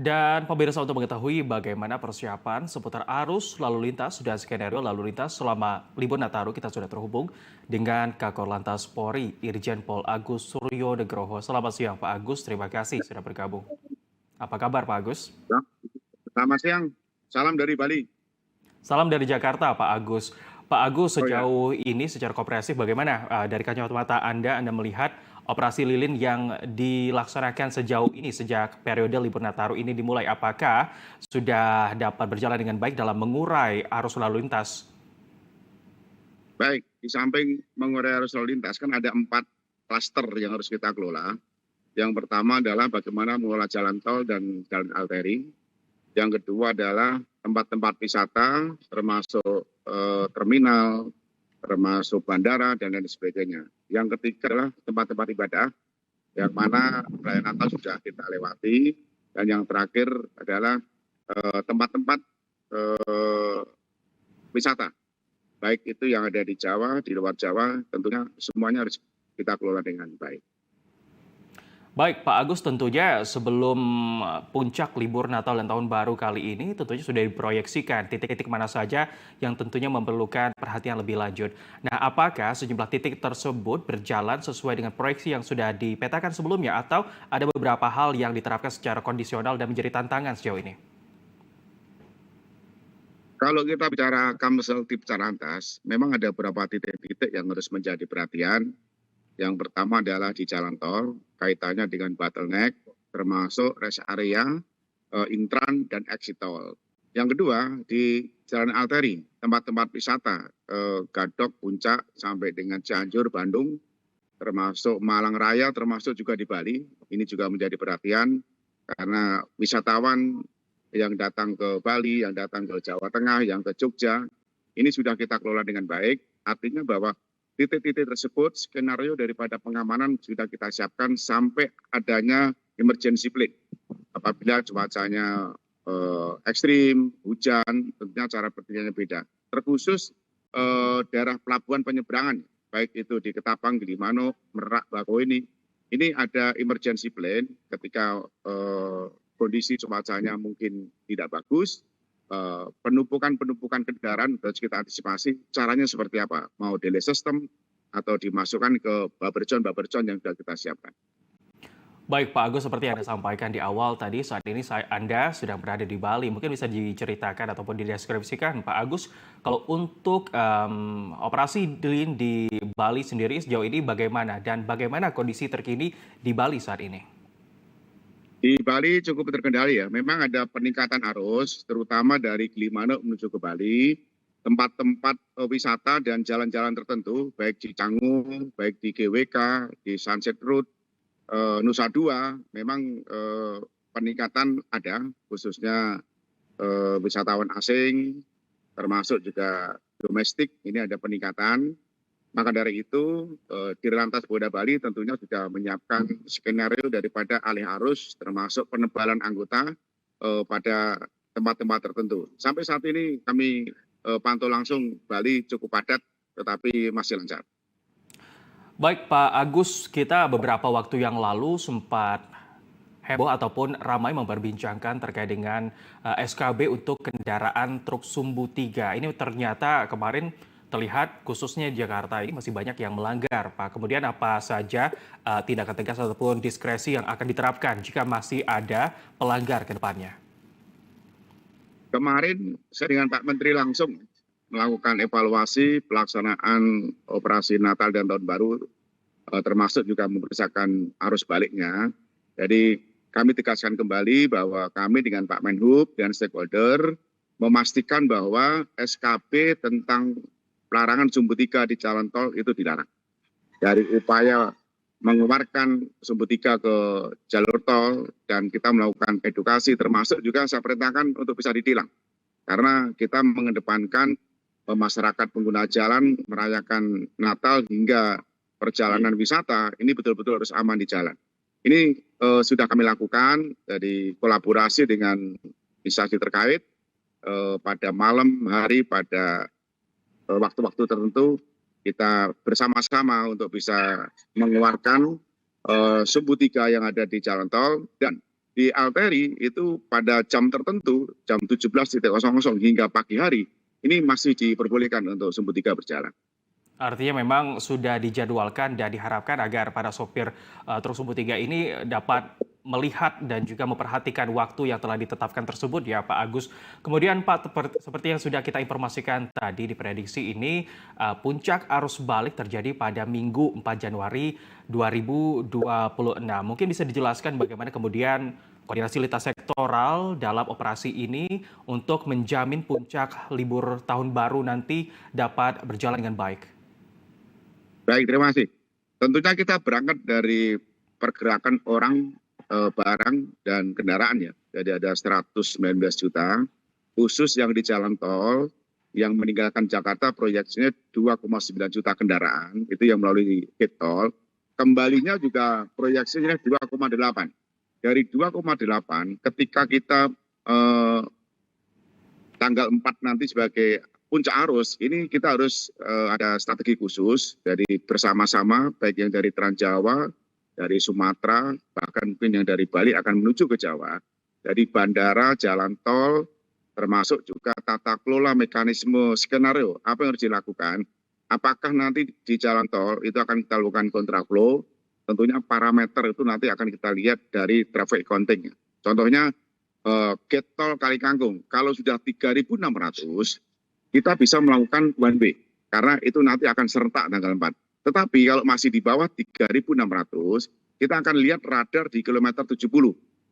Dan pemirsa untuk mengetahui bagaimana persiapan seputar arus lalu lintas dan skenario lalu lintas selama libur Nataru, kita sudah terhubung dengan Kakor Lantas Polri, Irjen Pol Agus Suryo Nugroho. Selamat siang Pak Agus, terima kasih sudah bergabung. Apa kabar Pak Agus? Ya, selamat siang, salam dari Bali. Salam dari Jakarta Pak Agus. Pak Agus, Oh ya, sejauh ini secara komprehensif bagaimana dari kacamata Anda melihat operasi lilin yang dilaksanakan sejauh ini sejak periode libur Nataru ini dimulai? Apakah sudah dapat berjalan dengan baik dalam mengurai arus lalu lintas? baik. Di samping mengurai arus lalu lintas kan ada 4 klaster yang harus kita kelola. Yang pertama adalah bagaimana mengelola jalan tol dan jalan arteri. Yang kedua adalah tempat-tempat wisata, termasuk terminal, termasuk bandara dan lain sebagainya. Yang ketiga adalah tempat-tempat ibadah, yang mana perayaan Natal sudah kita lewati. Dan yang terakhir adalah tempat-tempat wisata, baik itu yang ada di Jawa, di luar Jawa, tentunya semuanya harus kita kelola dengan baik. Baik, Pak Agus, tentunya sebelum puncak libur Natal dan Tahun Baru kali ini, tentunya sudah diproyeksikan titik-titik mana saja yang tentunya memerlukan perhatian lebih lanjut. Nah, apakah sejumlah titik tersebut berjalan sesuai dengan proyeksi yang sudah dipetakan sebelumnya, atau ada beberapa hal yang diterapkan secara kondisional dan menjadi tantangan sejauh ini? Kalau kita bicara Kamsel tip Carantas, memang ada beberapa titik-titik yang harus menjadi perhatian. Yang pertama adalah di jalan tol, kaitannya dengan bottleneck, termasuk rest area, intran, dan exit tol. Yang kedua, di jalan arteri, tempat-tempat wisata, Gadok, Puncak, sampai dengan Cianjur, Bandung, termasuk Malang Raya, termasuk juga di Bali. Ini juga menjadi perhatian, karena wisatawan yang datang ke Bali, yang datang ke Jawa Tengah, yang ke Jogja, ini sudah kita kelola dengan baik. Artinya bahwa titik-titik tersebut, skenario daripada pengamanan sudah kita siapkan sampai adanya emergency plan. Apabila cuacanya ekstrim, hujan, tentunya cara bertindak beda. Terkhusus daerah pelabuhan penyeberangan, baik itu di Ketapang, Gilimanuk, Merak, Bakauheni, ini ada emergency plan ketika kondisi cuacanya mungkin tidak bagus. Penumpukan kendaraan harus kita antisipasi, caranya seperti apa, mau delay system atau dimasukkan ke baberjon yang sudah kita siapkan. Baik Pak Agus, seperti yang Anda sampaikan di awal tadi, saat ini Anda sedang berada di Bali. Mungkin bisa diceritakan ataupun dideskripsikan Pak Agus, kalau untuk operasi lilin di Bali sendiri sejauh ini bagaimana, dan bagaimana kondisi terkini di Bali saat ini? Di Bali cukup terkendali ya, memang ada peningkatan arus, terutama dari Gilimanuk menuju ke Bali, tempat-tempat wisata dan jalan-jalan tertentu, baik di Canggu, baik di GWK, di Sunset Road, Nusa Dua, memang peningkatan ada, khususnya wisatawan asing, termasuk juga domestik, ini ada peningkatan. Maka dari itu, Dirlantas Polda Bali tentunya sudah menyiapkan skenario daripada alih arus, termasuk penebalan anggota pada tempat-tempat tertentu. Sampai saat ini kami pantau langsung Bali cukup padat, tetapi masih lancar. Baik Pak Agus, kita beberapa waktu yang lalu sempat heboh ataupun ramai memperbincangkan terkait dengan SKB untuk kendaraan truk sumbu 3. Ini ternyata kemarin terlihat khususnya di Jakarta ini masih banyak yang melanggar, Pak. Kemudian apa saja tindakan tegas ataupun diskresi yang akan diterapkan jika masih ada pelanggar ke depannya? Kemarin saya dengan Pak Menteri langsung melakukan evaluasi pelaksanaan operasi Natal dan Tahun Baru, termasuk juga mempersiapkan arus baliknya. Jadi kami tegaskan kembali bahwa kami dengan Pak Menhub dan stakeholder memastikan bahwa SKB tentang pelarangan sumbu 3 di jalan tol itu dilarang. Dari upaya mengeluarkan sumbu 3 ke jalur tol, dan kita melakukan edukasi, termasuk juga saya perintahkan untuk bisa ditilang. Karena kita mengedepankan masyarakat pengguna jalan merayakan Natal hingga perjalanan wisata, ini betul-betul harus aman di jalan. Ini sudah kami lakukan dari kolaborasi dengan instansi terkait pada malam hari, pada waktu-waktu tertentu kita bersama-sama untuk bisa mengeluarkan sumbu 3 yang ada di jalan tol, dan di Alteri itu pada jam tertentu, jam 17.00 hingga pagi hari, ini masih diperbolehkan untuk sumbu 3 berjalan. Artinya memang sudah dijadwalkan dan diharapkan agar para sopir truk sumbu 3 ini dapat melihat dan juga memperhatikan waktu yang telah ditetapkan tersebut ya Pak Agus. Kemudian Pak, seperti yang sudah kita informasikan tadi di prediksi ini, puncak arus balik terjadi pada Minggu 4 Januari 2026. Mungkin bisa dijelaskan bagaimana kemudian koordinasi lintas sektoral dalam operasi ini untuk menjamin puncak libur tahun baru nanti dapat berjalan dengan baik. Baik, terima kasih. Tentunya kita berangkat dari pergerakan orang, barang, dan kendaraan ya. Jadi ada 119 juta, khusus yang di jalan tol, yang meninggalkan Jakarta proyeksinya 2,9 juta kendaraan, itu yang melalui gate tol. Kembalinya juga proyeksinya 2,8. Dari 2,8, ketika kita tanggal 4 nanti sebagai puncak arus, ini kita harus ada strategi khusus dari bersama-sama, baik yang dari Transjawa, dari Sumatera, bahkan mungkin yang dari Bali akan menuju ke Jawa, dari bandara, jalan tol, termasuk juga tata kelola mekanisme skenario, apa yang harus dilakukan, apakah nanti di jalan tol itu akan kita lakukan kontraflow, tentunya parameter itu nanti akan kita lihat dari traffic accounting. Contohnya, gate tol Kali Kangkung, kalau sudah 3.600, kita bisa melakukan one way, karena itu nanti akan serentak tanggal 4. Tetapi kalau masih di bawah 3.600, kita akan lihat radar di kilometer 70.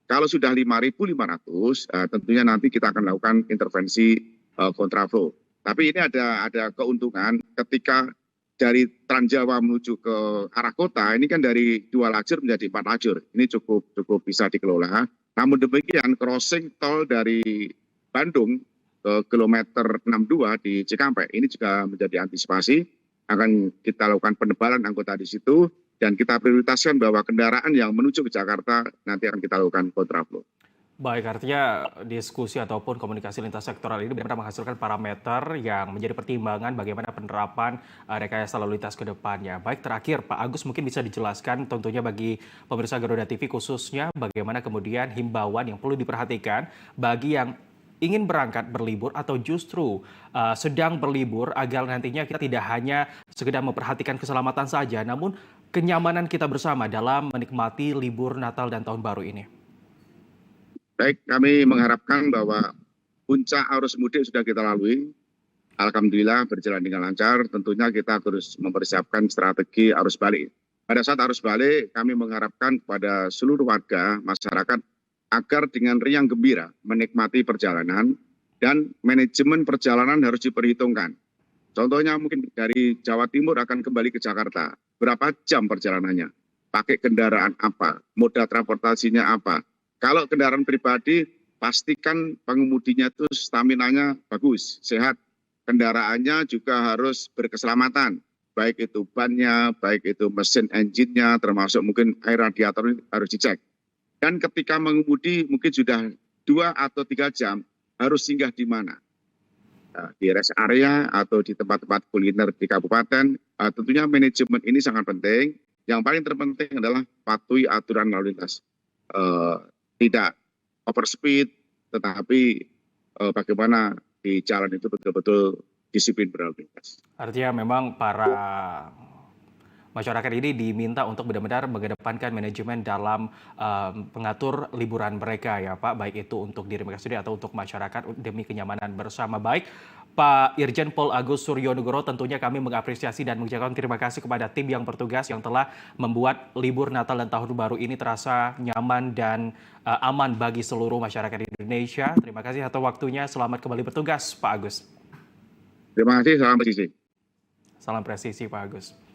Kalau sudah 5.500, tentunya nanti kita akan lakukan intervensi kontraflow. Tapi ini ada keuntungan ketika dari Transjawa menuju ke arah kota, ini kan dari 2 lajur menjadi 4 lajur. Ini cukup bisa dikelola. Namun demikian, crossing tol dari Bandung ke kilometer 62 di Cikampek ini juga menjadi antisipasi, akan kita lakukan penebalan anggota di situ dan kita prioritaskan bahwa kendaraan yang menuju ke Jakarta nanti akan kita lakukan kontraflow. Baik, artinya diskusi ataupun komunikasi lintas sektoral ini benar-benar menghasilkan parameter yang menjadi pertimbangan bagaimana penerapan rekayasa lalu lintas ke depannya. Baik, terakhir Pak Agus mungkin bisa dijelaskan tentunya bagi pemirsa Garuda TV khususnya bagaimana kemudian himbauan yang perlu diperhatikan bagi yang ingin berangkat berlibur atau justru sedang berlibur agar nantinya kita tidak hanya sekedar memperhatikan keselamatan saja, namun kenyamanan kita bersama dalam menikmati libur Natal dan Tahun Baru ini. Baik, kami mengharapkan bahwa puncak arus mudik sudah kita lalui. Alhamdulillah berjalan dengan lancar. Tentunya kita harus mempersiapkan strategi arus balik. Pada saat arus balik, kami mengharapkan kepada seluruh warga masyarakat agar dengan riang gembira menikmati perjalanan dan manajemen perjalanan harus diperhitungkan. Contohnya mungkin dari Jawa Timur akan kembali ke Jakarta. Berapa jam perjalanannya? Pakai kendaraan apa? Moda transportasinya apa? Kalau kendaraan pribadi, pastikan pengemudinya itu staminanya bagus, sehat. Kendaraannya juga harus berkeselamatan. Baik itu bannya, baik itu mesin engine-nya, termasuk mungkin air radiator harus dicek. Dan ketika mengemudi mungkin sudah 2 atau 3 jam, harus singgah di mana? Di rest area atau di tempat-tempat kuliner di kabupaten. Tentunya manajemen ini sangat penting. Yang paling terpenting adalah patuhi aturan lalu lintas. Tidak overspeed, tetapi bagaimana di jalan itu betul-betul disiplin berlalu lintas. Artinya memang para masyarakat ini diminta untuk benar-benar mengedepankan manajemen dalam pengatur liburan mereka ya Pak, baik itu untuk diri mereka sendiri atau untuk masyarakat demi kenyamanan bersama. Baik, Pak Irjen Pol Agus Suryonegoro, tentunya kami mengapresiasi dan mengucapkan terima kasih kepada tim yang bertugas yang telah membuat libur Natal dan Tahun Baru ini terasa nyaman dan aman bagi seluruh masyarakat Indonesia. Terima kasih atas waktunya, selamat kembali bertugas Pak Agus. Terima kasih, salam presisi. Salam presisi Pak Agus.